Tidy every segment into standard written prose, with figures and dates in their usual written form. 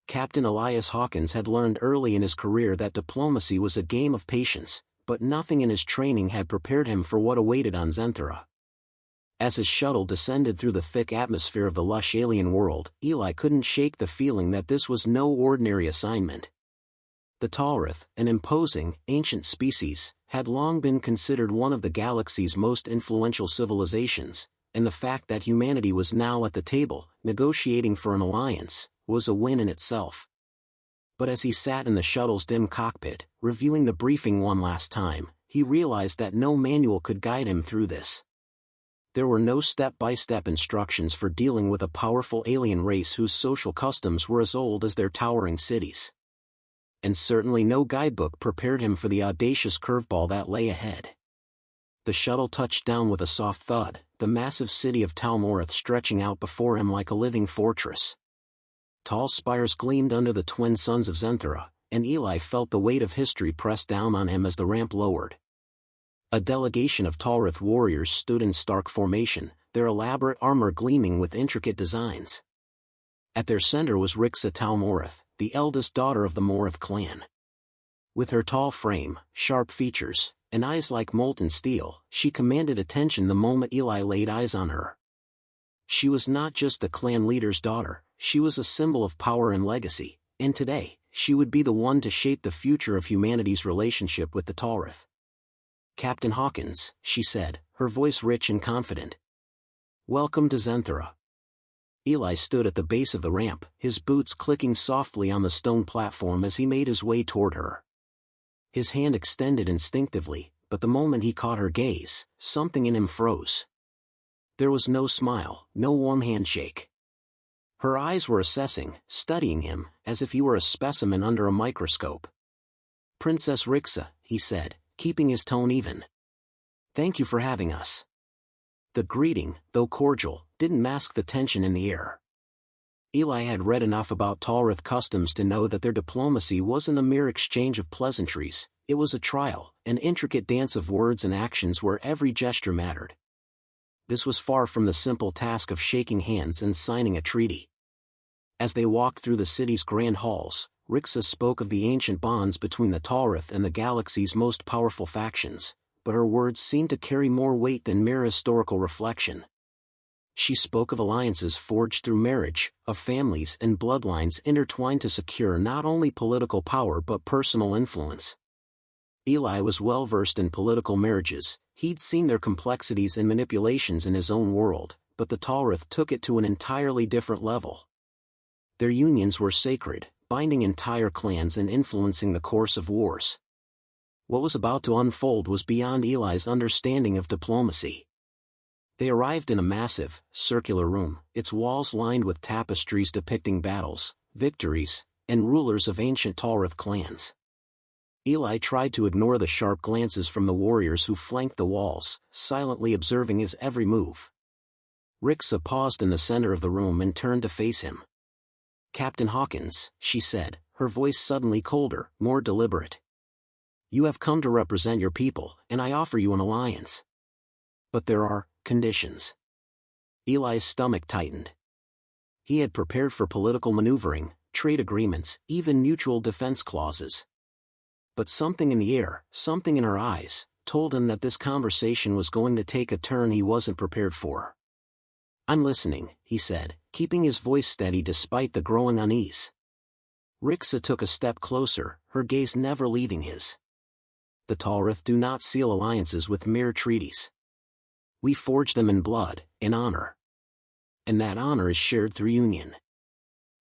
Captain Elias Hawkins had learned early in his career that diplomacy was a game of patience, but nothing in his training had prepared him for what awaited on Zenthara. As his shuttle descended through the thick atmosphere of the lush alien world, Eli couldn't shake the feeling that this was no ordinary assignment. The Tal'rith, an imposing, ancient species, had long been considered one of the galaxy's most influential civilizations, and the fact that humanity was now at the table, negotiating for an alliance, was a win in itself. But as he sat in the shuttle's dim cockpit, reviewing the briefing one last time, he realized that no manual could guide him through this. There were no step-by-step instructions for dealing with a powerful alien race whose social customs were as old as their towering cities. And certainly no guidebook prepared him for the audacious curveball that lay ahead. The shuttle touched down with a soft thud, the massive city of Tal'rith stretching out before him like a living fortress. Tall spires gleamed under the twin suns of Zenthara, and Eli felt the weight of history press down on him as the ramp lowered. A delegation of Tal'rith warriors stood in stark formation, their elaborate armor gleaming with intricate designs. At their center was Rixa Tal'rith, the eldest daughter of the Morith clan. With her tall frame, sharp features, and eyes like molten steel, she commanded attention the moment Eli laid eyes on her. She was not just the clan leader's daughter, she was a symbol of power and legacy, and today, she would be the one to shape the future of humanity's relationship with the Tal'rith. "Captain Hawkins," she said, her voice rich and confident. "Welcome to Zenthara." Eli stood at the base of the ramp, his boots clicking softly on the stone platform as he made his way toward her. His hand extended instinctively, but the moment he caught her gaze, something in him froze. There was no smile, no warm handshake. Her eyes were assessing, studying him, as if he were a specimen under a microscope. "Princess Rixa," he said, keeping his tone even. "Thank you for having us." The greeting, though cordial, didn't mask the tension in the air. Eli had read enough about Tal'rith customs to know that their diplomacy wasn't a mere exchange of pleasantries, it was a trial, an intricate dance of words and actions where every gesture mattered. This was far from the simple task of shaking hands and signing a treaty. As they walked through the city's grand halls, Rixa spoke of the ancient bonds between the Tal'rith and the galaxy's most powerful factions, but her words seemed to carry more weight than mere historical reflection. She spoke of alliances forged through marriage, of families and bloodlines intertwined to secure not only political power but personal influence. Eli was well versed in political marriages, he'd seen their complexities and manipulations in his own world, but the Tal'rith took it to an entirely different level. Their unions were sacred, binding entire clans and influencing the course of wars. What was about to unfold was beyond Eli's understanding of diplomacy. They arrived in a massive, circular room, its walls lined with tapestries depicting battles, victories, and rulers of ancient Tal'rith clans. Eli tried to ignore the sharp glances from the warriors who flanked the walls, silently observing his every move. Rixa paused in the center of the room and turned to face him. "Captain Hawkins," she said, her voice suddenly colder, more deliberate. "You have come to represent your people, and I offer you an alliance. But there are conditions." Eli's stomach tightened. He had prepared for political maneuvering, trade agreements, even mutual defense clauses. But something in the air, something in her eyes, told him that this conversation was going to take a turn he wasn't prepared for. "I'm listening," he said, keeping his voice steady despite the growing unease. Rixa took a step closer, her gaze never leaving his. "The Tal'rith do not seal alliances with mere treaties. We forge them in blood, in honor. And that honor is shared through union."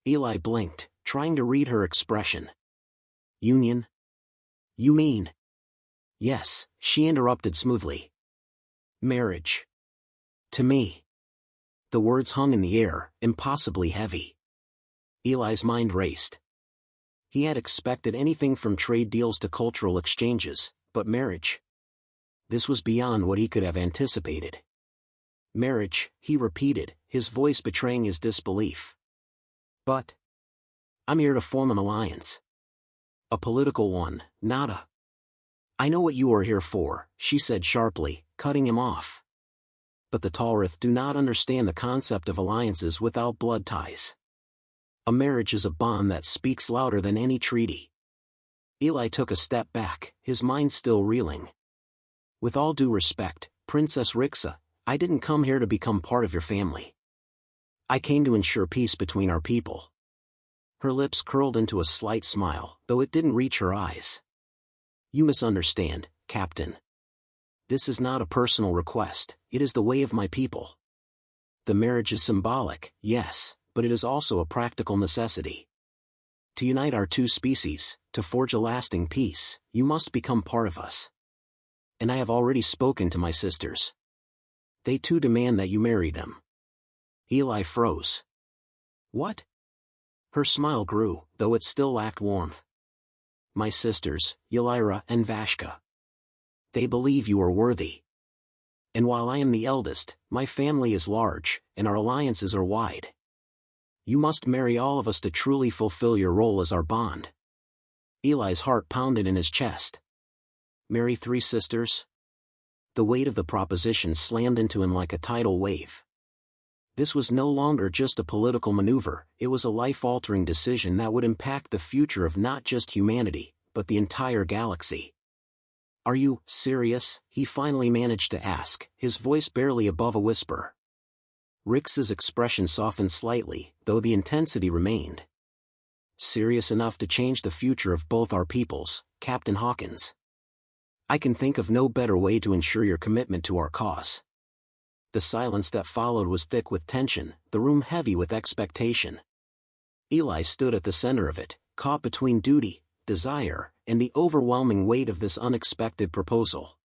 Eli blinked, trying to read her expression. "Union? You mean?" "Yes," she interrupted smoothly. "Marriage. To me." The words hung in the air, impossibly heavy. Eli's mind raced. He had expected anything from trade deals to cultural exchanges, but marriage? This was beyond what he could have anticipated. "Marriage," he repeated, his voice betraying his disbelief. "But I'm here to form an alliance. A political one, not a—" "I know what you are here for," she said sharply, cutting him off. "But the Tal'rith do not understand the concept of alliances without blood ties. A marriage is a bond that speaks louder than any treaty. Eli took a step back, his mind still reeling. With all due respect, Princess Rixa, I didn't come here to become part of your family. I came to ensure peace between our people. Her lips curled into a slight smile, though it didn't reach her eyes. You misunderstand, Captain. This is not a personal request, it is the way of my people. The marriage is symbolic, yes, but it is also a practical necessity. To unite our two species, to forge a lasting peace, you must become part of us. And I have already spoken to my sisters. They too demand that you marry them. Eli froze. What? Her smile grew, though it still lacked warmth. My sisters, Ylira and Vashka. They believe you are worthy. And while I am the eldest, my family is large, and our alliances are wide. You must marry all of us to truly fulfill your role as our bond. Eli's heart pounded in his chest. Marry 3 sisters? The weight of the proposition slammed into him like a tidal wave. This was no longer just a political maneuver, it was a life-altering decision that would impact the future of not just humanity, but the entire galaxy. Are you serious? He finally managed to ask, his voice barely above a whisper. Rix's expression softened slightly, though the intensity remained. Serious enough to change the future of both our peoples, Captain Hawkins. I can think of no better way to ensure your commitment to our cause. The silence that followed was thick with tension, the room heavy with expectation. Eli stood at the center of it, caught between duty, desire, and the overwhelming weight of this unexpected proposal.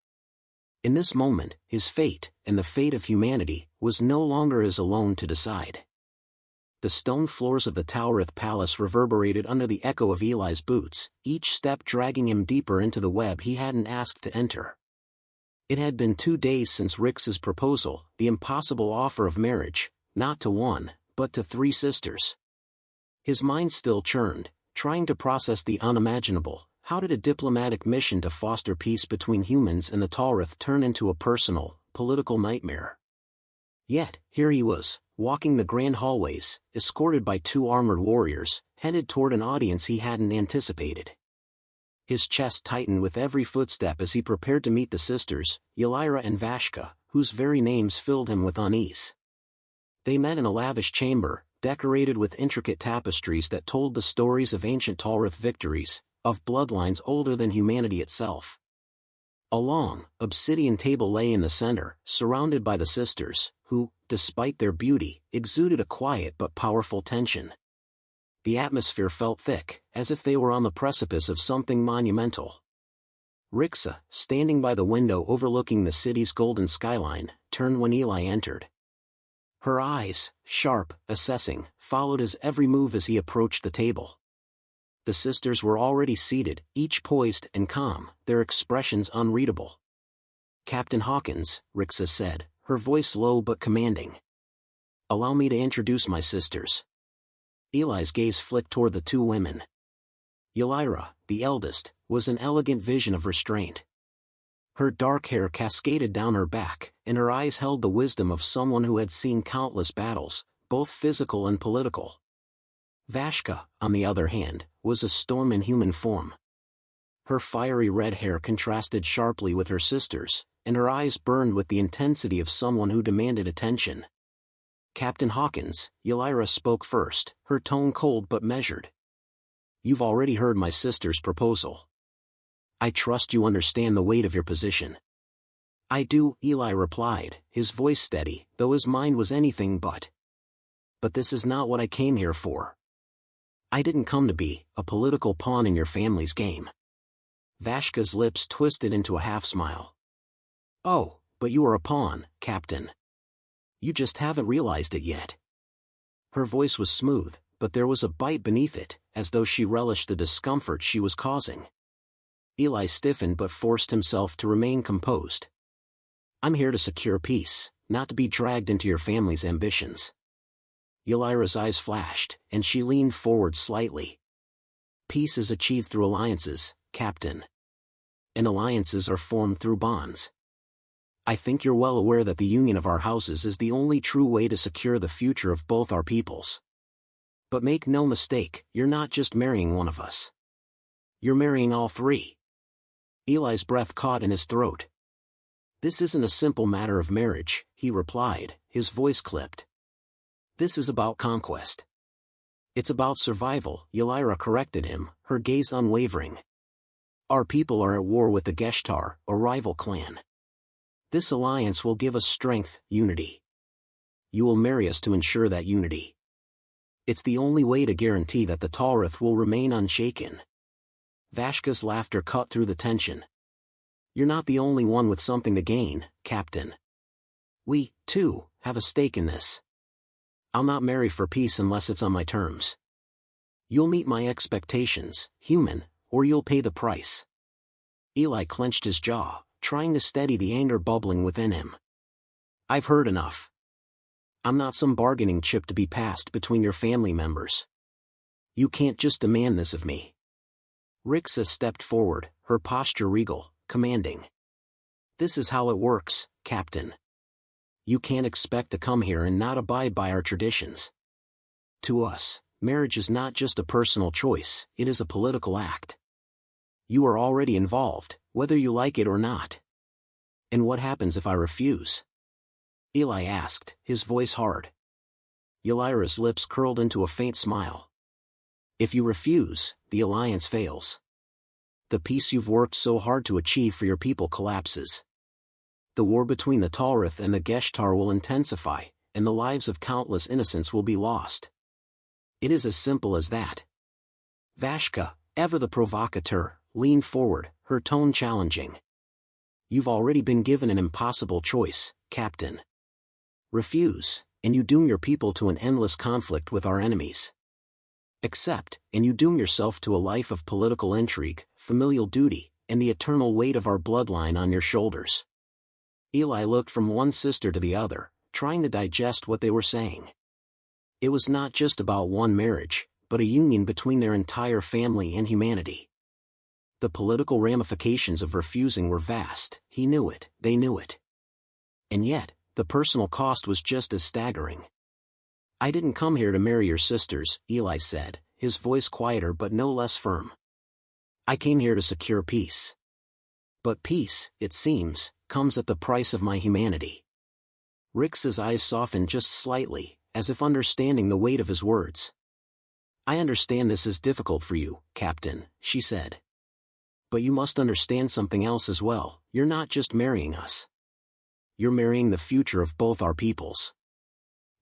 In this moment, his fate, and the fate of humanity, was no longer his alone to decide. The stone floors of the Tal'rith palace reverberated under the echo of Eli's boots, each step dragging him deeper into the web he hadn't asked to enter. It had been 2 days since Rix's proposal, the impossible offer of marriage, not to 1, but to 3 sisters. His mind still churned, trying to process the unimaginable. How did a diplomatic mission to foster peace between humans and the Tal'rith turn into a personal, political nightmare? Yet, here he was, walking the grand hallways, escorted by 2 armored warriors, headed toward an audience he hadn't anticipated. His chest tightened with every footstep as he prepared to meet the sisters, Ylira and Vashka, whose very names filled him with unease. They met in a lavish chamber, decorated with intricate tapestries that told the stories of ancient Tal'rith victories, of bloodlines older than humanity itself. A long, obsidian table lay in the center, surrounded by the sisters, who, despite their beauty, exuded a quiet but powerful tension. The atmosphere felt thick, as if they were on the precipice of something monumental. Rixa, standing by the window overlooking the city's golden skyline, turned when Eli entered. Her eyes, sharp, assessing, followed his every move as he approached the table. The sisters were already seated, each poised and calm, their expressions unreadable. Captain Hawkins, Rixa said, her voice low but commanding. Allow me to introduce my sisters. Eli's gaze flicked toward the 2 women. Ylira, the eldest, was an elegant vision of restraint. Her dark hair cascaded down her back, and her eyes held the wisdom of someone who had seen countless battles, both physical and political. Vashka, on the other hand, was a storm in human form. Her fiery red hair contrasted sharply with her sister's, and her eyes burned with the intensity of someone who demanded attention. Captain Hawkins, Ylira spoke first, her tone cold but measured. You've already heard my sister's proposal. I trust you understand the weight of your position. I do, Eli replied, his voice steady, though his mind was anything but. But this is not what I came here for. I didn't come to be a political pawn in your family's game. Vashka's lips twisted into a half-smile. Oh, but you are a pawn, Captain. You just haven't realized it yet. Her voice was smooth, but there was a bite beneath it, as though she relished the discomfort she was causing. Eli stiffened but forced himself to remain composed. I'm here to secure peace, not to be dragged into your family's ambitions. Ylira's eyes flashed, and she leaned forward slightly. Peace is achieved through alliances, Captain. And alliances are formed through bonds. I think you're well aware that the union of our houses is the only true way to secure the future of both our peoples. But make no mistake, you're not just marrying one of us. You're marrying all three. Eli's breath caught in his throat. This isn't a simple matter of marriage, he replied, his voice clipped. This is about conquest. It's about survival, Ylira corrected him, her gaze unwavering. Our people are at war with the Geshtar, a rival clan. This alliance will give us strength, unity. You will marry us to ensure that unity. It's the only way to guarantee that the Tal'rith will remain unshaken. Vashka's laughter cut through the tension. You're not the only one with something to gain, Captain. We, too, have a stake in this. I'll not marry for peace unless it's on my terms. You'll meet my expectations, human, or you'll pay the price. Eli clenched his jaw, trying to steady the anger bubbling within him. I've heard enough. I'm not some bargaining chip to be passed between your family members. You can't just demand this of me. Rixa stepped forward, her posture regal, commanding. This is how it works, Captain. You can't expect to come here and not abide by our traditions. To us, marriage is not just a personal choice, it is a political act. You are already involved, whether you like it or not. And what happens if I refuse? Eli asked, his voice hard. Ylira's lips curled into a faint smile. If you refuse, the alliance fails. The peace you've worked so hard to achieve for your people collapses. The war between the Tal'rith and the Geshtar will intensify, and the lives of countless innocents will be lost. It is as simple as that. Vashka, ever the provocateur, leaned forward, her tone challenging. You've already been given an impossible choice, Captain. Refuse, and you doom your people to an endless conflict with our enemies. Accept, and you doom yourself to a life of political intrigue, familial duty, and the eternal weight of our bloodline on your shoulders. Eli looked from one sister to the other, trying to digest what they were saying. It was not just about one marriage, but a union between their entire family and humanity. The political ramifications of refusing were vast, he knew it, they knew it. And yet, the personal cost was just as staggering. I didn't come here to marry your sisters, Eli said, his voice quieter but no less firm. I came here to secure peace. But peace, it seems, comes at the price of my humanity. Rix's eyes softened just slightly, as if understanding the weight of his words. I understand this is difficult for you, Captain, she said. But you must understand something else as well, you're not just marrying us. You're marrying the future of both our peoples.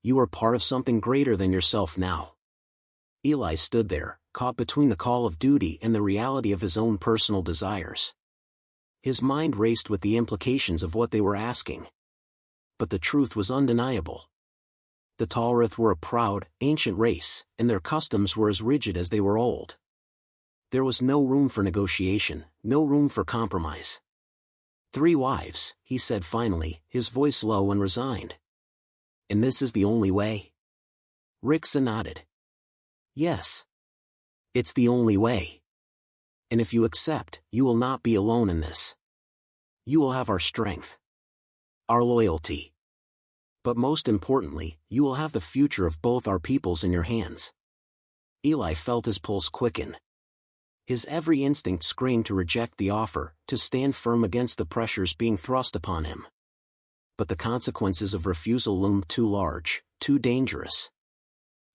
You are part of something greater than yourself now. Eli stood there, caught between the call of duty and the reality of his own personal desires. His mind raced with the implications of what they were asking. But the truth was undeniable. The Tal'rith were a proud, ancient race, and their customs were as rigid as they were old. There was no room for negotiation, no room for compromise. 3 wives, he said finally, his voice low and resigned. And this is the only way? Rixa nodded. Yes. It's the only way. And if you accept, you will not be alone in this. You will have our strength. Our loyalty. But most importantly, you will have the future of both our peoples in your hands. Eli felt his pulse quicken. His every instinct screamed to reject the offer, to stand firm against the pressures being thrust upon him. But the consequences of refusal loomed too large, too dangerous.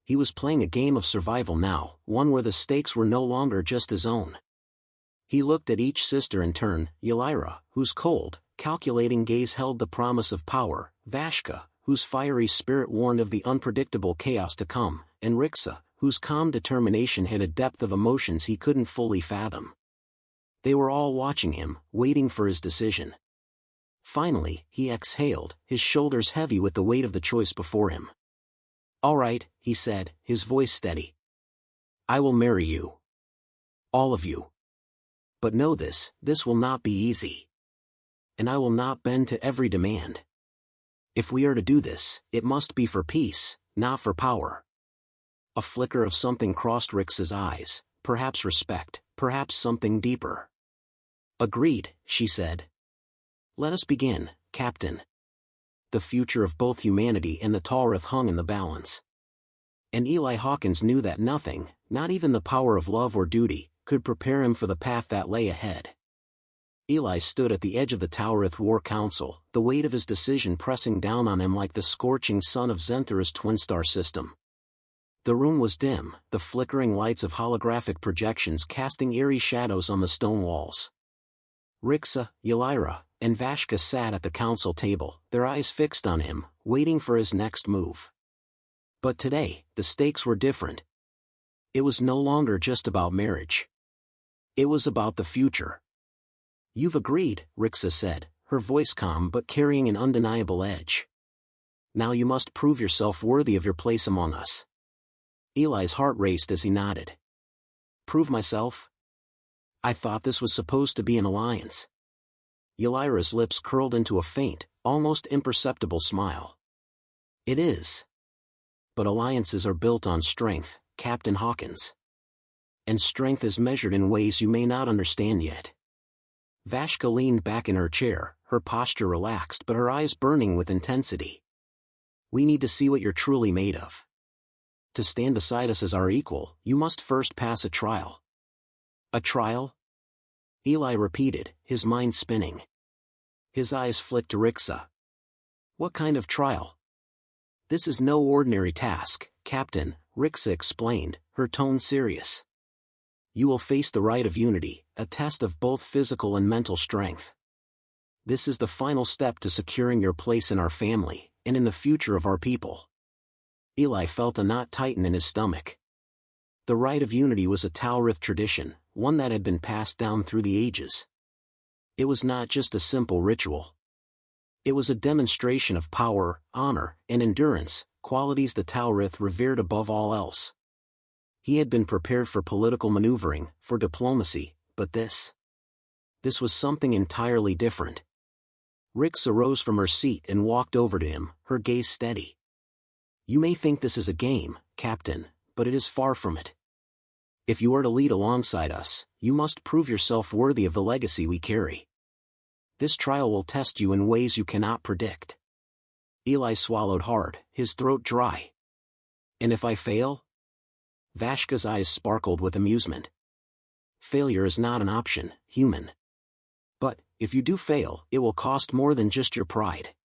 He was playing a game of survival now, one where the stakes were no longer just his own. He looked at each sister in turn, Ylira, whose cold, calculating gaze held the promise of power, Vashka, whose fiery spirit warned of the unpredictable chaos to come, and Rixa, whose calm determination hid a depth of emotions he couldn't fully fathom. They were all watching him, waiting for his decision. Finally, he exhaled, his shoulders heavy with the weight of the choice before him. All right, he said, his voice steady. I will marry you. All of you. But know this will not be easy. And I will not bend to every demand. If we are to do this, it must be for peace, not for power. A flicker of something crossed Rix's eyes, perhaps respect, perhaps something deeper. Agreed, she said. Let us begin, Captain. The future of both humanity and the Tal'rith hung in the balance. And Eli Hawkins knew that nothing, not even the power of love or duty, could prepare him for the path that lay ahead. Eli stood at the edge of the Tal'rith War Council, the weight of his decision pressing down on him like the scorching sun of Zenthera's twin-star system. The room was dim, the flickering lights of holographic projections casting eerie shadows on the stone walls. Rixa, Ylira, and Vashka sat at the council table, their eyes fixed on him, waiting for his next move. But today, the stakes were different. It was no longer just about marriage. It was about the future. "You've agreed," Rixa said, her voice calm but carrying an undeniable edge. "Now you must prove yourself worthy of your place among us." Eli's heart raced as he nodded. "Prove myself? I thought this was supposed to be an alliance." Ylira's lips curled into a faint, almost imperceptible smile. "It is. But alliances are built on strength, Captain Hawkins. And strength is measured in ways you may not understand yet." Vashka leaned back in her chair, her posture relaxed but her eyes burning with intensity. "We need to see what you're truly made of. To stand beside us as our equal, you must first pass a trial." "A trial?" Eli repeated, his mind spinning. His eyes flicked to Rixa. "What kind of trial?" "This is no ordinary task, Captain," Rixa explained, her tone serious. "You will face the rite of unity, a test of both physical and mental strength. This is the final step to securing your place in our family, and in the future of our people." Eli felt a knot tighten in his stomach. The rite of unity was a Tal'rith tradition, one that had been passed down through the ages. It was not just a simple ritual. It was a demonstration of power, honor, and endurance, qualities the Tal'rith revered above all else. He had been prepared for political maneuvering, for diplomacy, but this was something entirely different. Rixa rose from her seat and walked over to him, her gaze steady. "You may think this is a game, Captain, but it is far from it. If you are to lead alongside us, you must prove yourself worthy of the legacy we carry. This trial will test you in ways you cannot predict." Eli swallowed hard, his throat dry. "And if I fail?" Vashka's eyes sparkled with amusement. "Failure is not an option, human. But, if you do fail, it will cost more than just your pride.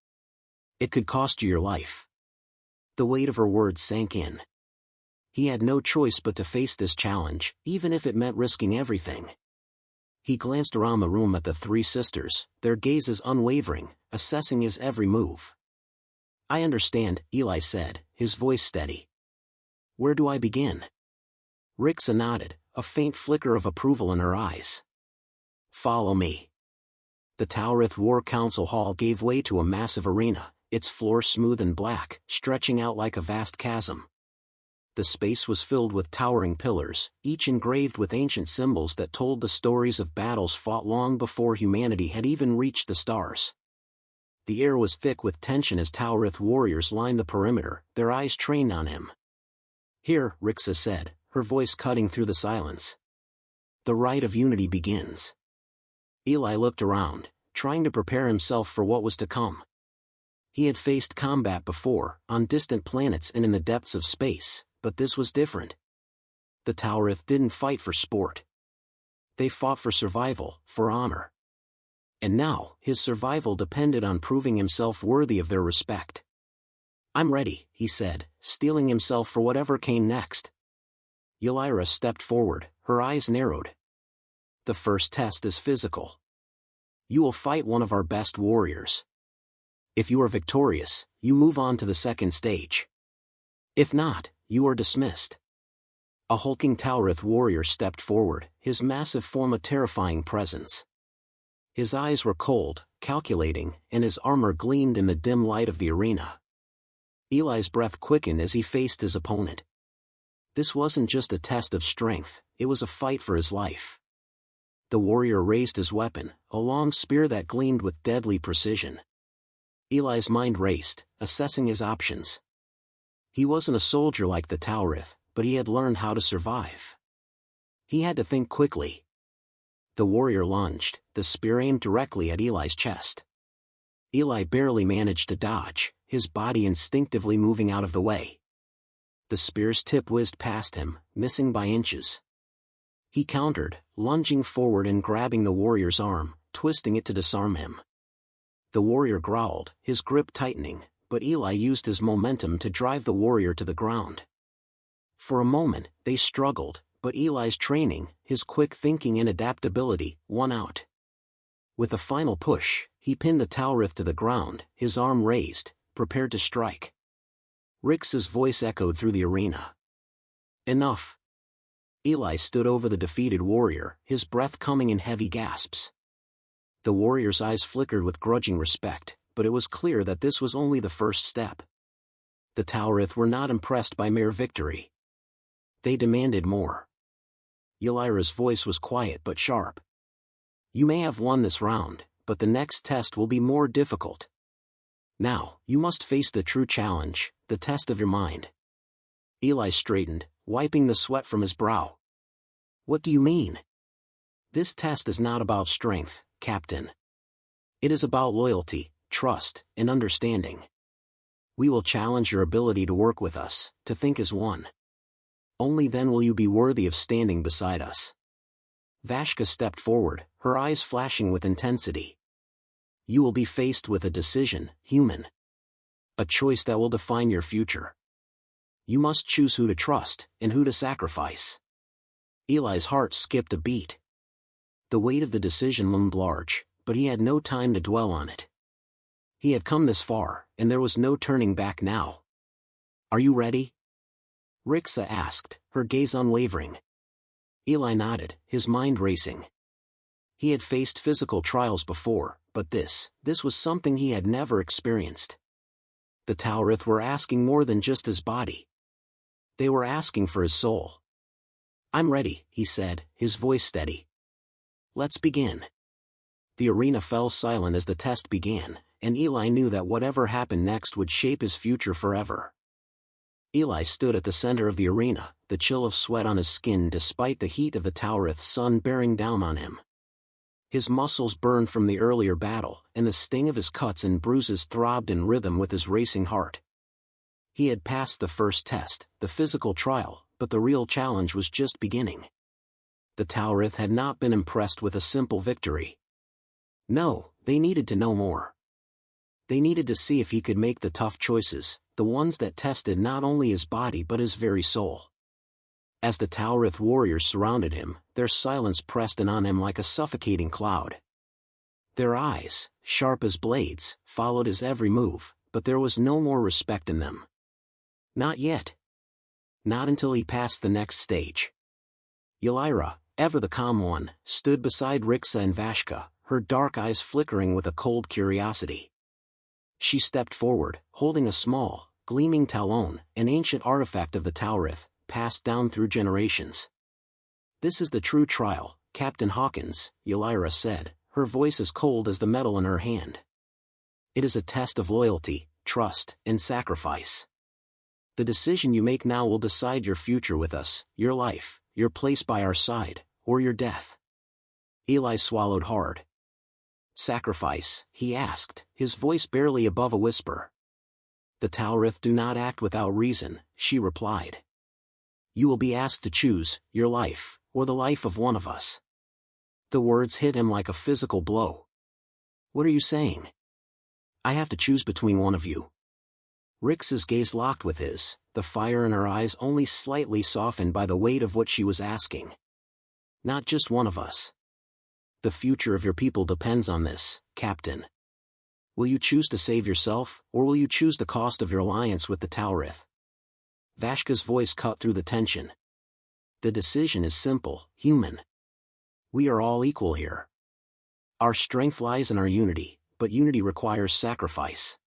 It could cost you your life." The weight of her words sank in. He had no choice but to face this challenge, even if it meant risking everything. He glanced around the room at the three sisters, their gazes unwavering, assessing his every move. "I understand," Eli said, his voice steady. "Where do I begin?" Rixa nodded, a faint flicker of approval in her eyes. "Follow me." The Tal'rith War Council Hall gave way to a massive arena, its floor smooth and black, stretching out like a vast chasm. The space was filled with towering pillars, each engraved with ancient symbols that told the stories of battles fought long before humanity had even reached the stars. The air was thick with tension as Tal'rith warriors lined the perimeter, their eyes trained on him. "Here," Rixa said, her voice cutting through the silence. "The rite of unity begins." Eli looked around, trying to prepare himself for what was to come. He had faced combat before, on distant planets and in the depths of space, but this was different. The Tal'rith didn't fight for sport. They fought for survival, for honor. And now, his survival depended on proving himself worthy of their respect. "I'm ready," he said, steeling himself for whatever came next. Ylira stepped forward, her eyes narrowed. "The first test is physical. You will fight one of our best warriors. If you are victorious, you move on to the second stage. If not, you are dismissed." A hulking Tal'rith warrior stepped forward, his massive form a terrifying presence. His eyes were cold, calculating, and his armor gleamed in the dim light of the arena. Eli's breath quickened as he faced his opponent. This wasn't just a test of strength, it was a fight for his life. The warrior raised his weapon, a long spear that gleamed with deadly precision. Eli's mind raced, assessing his options. He wasn't a soldier like the Tal'rith, but he had learned how to survive. He had to think quickly. The warrior lunged, the spear aimed directly at Eli's chest. Eli barely managed to dodge, his body instinctively moving out of the way. The spear's tip whizzed past him, missing by inches. He countered, lunging forward and grabbing the warrior's arm, twisting it to disarm him. The warrior growled, his grip tightening, but Eli used his momentum to drive the warrior to the ground. For a moment, they struggled, but Eli's training, his quick thinking and adaptability, won out. With a final push, he pinned the Tal'rith to the ground, his arm raised, prepared to strike. Rix's voice echoed through the arena. Enough. Eli stood over the defeated warrior, his breath coming in heavy gasps. The warrior's eyes flickered with grudging respect, but it was clear that this was only the first step. The Tal'rith were not impressed by mere victory. They demanded more. Ylira's voice was quiet but sharp. You may have won this round, but the next test will be more difficult. Now, you must face the true challenge, the test of your mind. Eli straightened, wiping the sweat from his brow. What do you mean? This test is not about strength, Captain. It is about loyalty, trust, and understanding. We will challenge your ability to work with us, to think as one. Only then will you be worthy of standing beside us. Vashka stepped forward, her eyes flashing with intensity. You will be faced with a decision, human. A choice that will define your future. You must choose who to trust, and who to sacrifice. Eli's heart skipped a beat. The weight of the decision loomed large, but he had no time to dwell on it. He had come this far, and there was no turning back now. Are you ready? Rixa asked, her gaze unwavering. Eli nodded, his mind racing. He had faced physical trials before, but this was something he had never experienced. The Tal'rith were asking more than just his body. They were asking for his soul. I'm ready, he said, his voice steady. Let's begin. The arena fell silent as the test began, and Eli knew that whatever happened next would shape his future forever. Eli stood at the center of the arena, the chill of sweat on his skin despite the heat of the Tal'rith's sun bearing down on him. His muscles burned from the earlier battle, and the sting of his cuts and bruises throbbed in rhythm with his racing heart. He had passed the first test, the physical trial, but the real challenge was just beginning. The Tal'rith had not been impressed with a simple victory. No, they needed to know more. They needed to see if he could make the tough choices, the ones that tested not only his body but his very soul. As the Tal'rith warriors surrounded him, their silence pressed in on him like a suffocating cloud. Their eyes, sharp as blades, followed his every move, but there was no more respect in them. Not yet. Not until he passed the next stage. Ylira, ever the calm one, stood beside Rixa and Vashka, her dark eyes flickering with a cold curiosity. She stepped forward, holding a small, gleaming talon, an ancient artifact of the Tal'rith, passed down through generations. This is the true trial, Captain Hawkins, Ylira said, her voice as cold as the metal in her hand. It is a test of loyalty, trust, and sacrifice. The decision you make now will decide your future with us, your life, your place by our side, or your death. Eli swallowed hard. Sacrifice, he asked, his voice barely above a whisper. The Tal'rith do not act without reason, she replied. You will be asked to choose, your life, or the life of one of us. The words hit him like a physical blow. What are you saying? I have to choose between one of you. Rix's gaze locked with his, the fire in her eyes only slightly softened by the weight of what she was asking. Not just one of us. The future of your people depends on this, Captain. Will you choose to save yourself, or will you choose the cost of your alliance with the Tal'rith? Vashka's voice cut through the tension. The decision is simple, human. We are all equal here. Our strength lies in our unity, but unity requires sacrifice.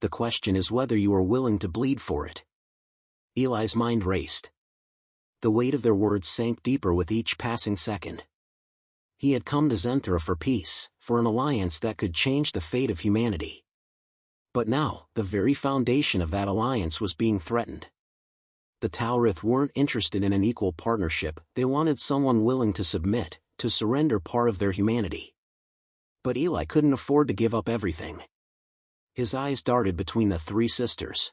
The question is whether you are willing to bleed for it. Eli's mind raced. The weight of their words sank deeper with each passing second. He had come to Zenthra for peace, for an alliance that could change the fate of humanity. But now, the very foundation of that alliance was being threatened. The Tal'rith weren't interested in an equal partnership, they wanted someone willing to submit, to surrender part of their humanity. But Eli couldn't afford to give up everything. His eyes darted between the three sisters.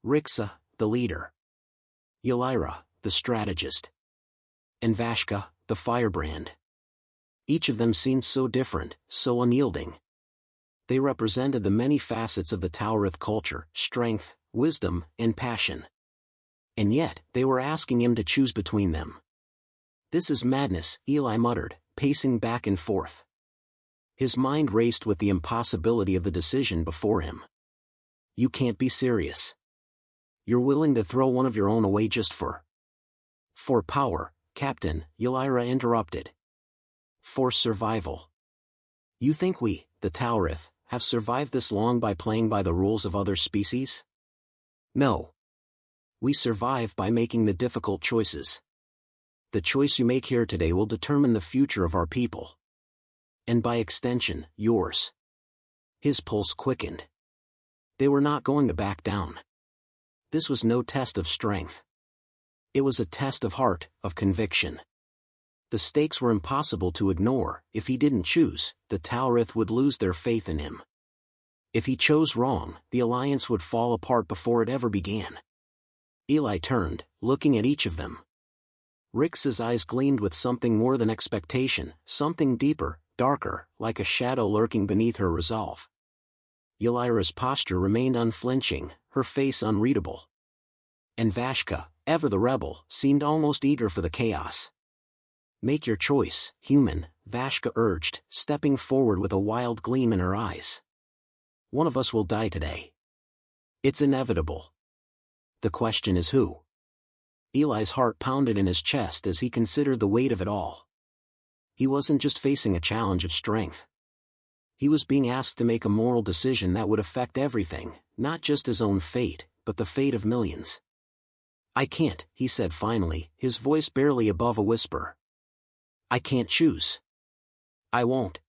Rixa, the leader. Ylira, the strategist. And Vashka, the firebrand. Each of them seemed so different, so unyielding. They represented the many facets of the Tal'rith culture: strength, wisdom, and passion. And yet, they were asking him to choose between them. "This is madness," Eli muttered, pacing back and forth. His mind raced with the impossibility of the decision before him. "You can't be serious. You're willing to throw one of your own away just for power, Captain," Ylira interrupted. "For survival. You think we, the Tal'rith, have survived this long by playing by the rules of other species? No. We survive by making the difficult choices. The choice you make here today will determine the future of our people. And by extension, yours." His pulse quickened. They were not going to back down. This was no test of strength. It was a test of heart, of conviction. The stakes were impossible to ignore. If he didn't choose, the Tal'rith would lose their faith in him. If he chose wrong, the alliance would fall apart before it ever began. Eli turned, looking at each of them. Rix's eyes gleamed with something more than expectation, something deeper, darker, like a shadow lurking beneath her resolve. Ylira's posture remained unflinching, her face unreadable. And Vashka, ever the rebel, seemed almost eager for the chaos. "Make your choice, human," Vashka urged, stepping forward with a wild gleam in her eyes. "One of us will die today. It's inevitable. The question is who?" Eli's heart pounded in his chest as he considered the weight of it all. He wasn't just facing a challenge of strength. He was being asked to make a moral decision that would affect everything, not just his own fate, but the fate of millions. "I can't," he said finally, his voice barely above a whisper. "I can't choose. I won't."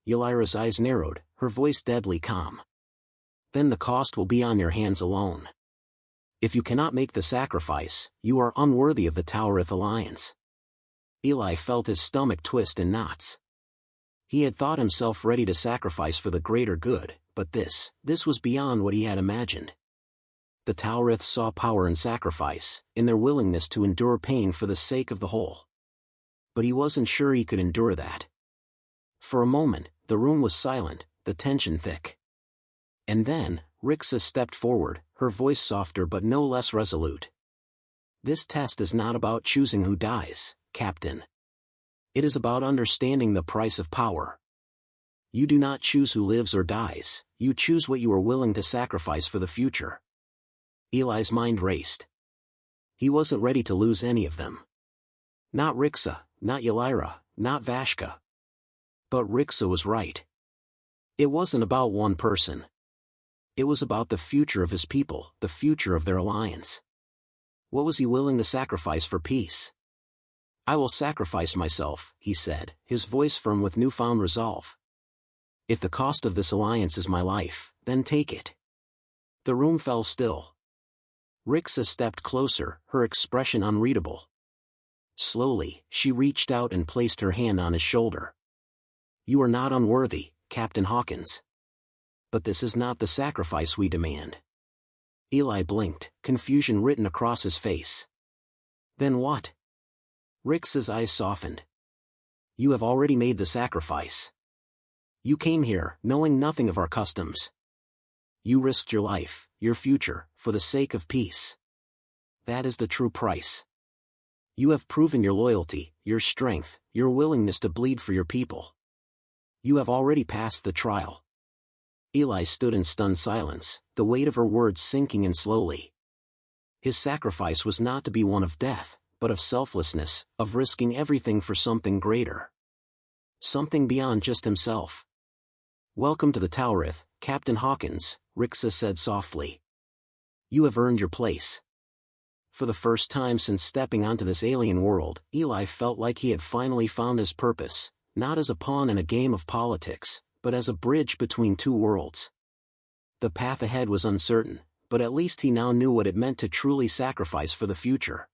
Ylira's eyes narrowed, her voice deadly calm. "Then the cost will be on your hands alone. If you cannot make the sacrifice, you are unworthy of the Tal'rith alliance." Eli felt his stomach twist in knots. He had thought himself ready to sacrifice for the greater good, but this was beyond what he had imagined. The Tal'rith saw power in sacrifice, in their willingness to endure pain for the sake of the whole. But he wasn't sure he could endure that. For a moment, the room was silent, the tension thick. And then, Rixa stepped forward, her voice softer but no less resolute. "This test is not about choosing who dies, Captain. It is about understanding the price of power. You do not choose who lives or dies, you choose what you are willing to sacrifice for the future." Eli's mind raced. He wasn't ready to lose any of them. Not Rixa, not Ylira, not Vashka. But Rixa was right. It wasn't about one person. It was about the future of his people, the future of their alliance. What was he willing to sacrifice for peace? "I will sacrifice myself," he said, his voice firm with newfound resolve. "If the cost of this alliance is my life, then take it." The room fell still. Rixa stepped closer, her expression unreadable. Slowly, she reached out and placed her hand on his shoulder. "You are not unworthy, Captain Hawkins. But this is not the sacrifice we demand." Eli blinked, confusion written across his face. "Then what?" Rix's eyes softened. "You have already made the sacrifice. You came here, knowing nothing of our customs. You risked your life, your future, for the sake of peace. That is the true price. You have proven your loyalty, your strength, your willingness to bleed for your people. You have already passed the trial." Eli stood in stunned silence, the weight of her words sinking in slowly. His sacrifice was not to be one of death, but of selflessness, of risking everything for something greater. Something beyond just himself. "Welcome to the Tal'rith, Captain Hawkins," Rixa said softly. "You have earned your place." For the first time since stepping onto this alien world, Eli felt like he had finally found his purpose, not as a pawn in a game of politics, but as a bridge between two worlds. The path ahead was uncertain, but at least he now knew what it meant to truly sacrifice for the future.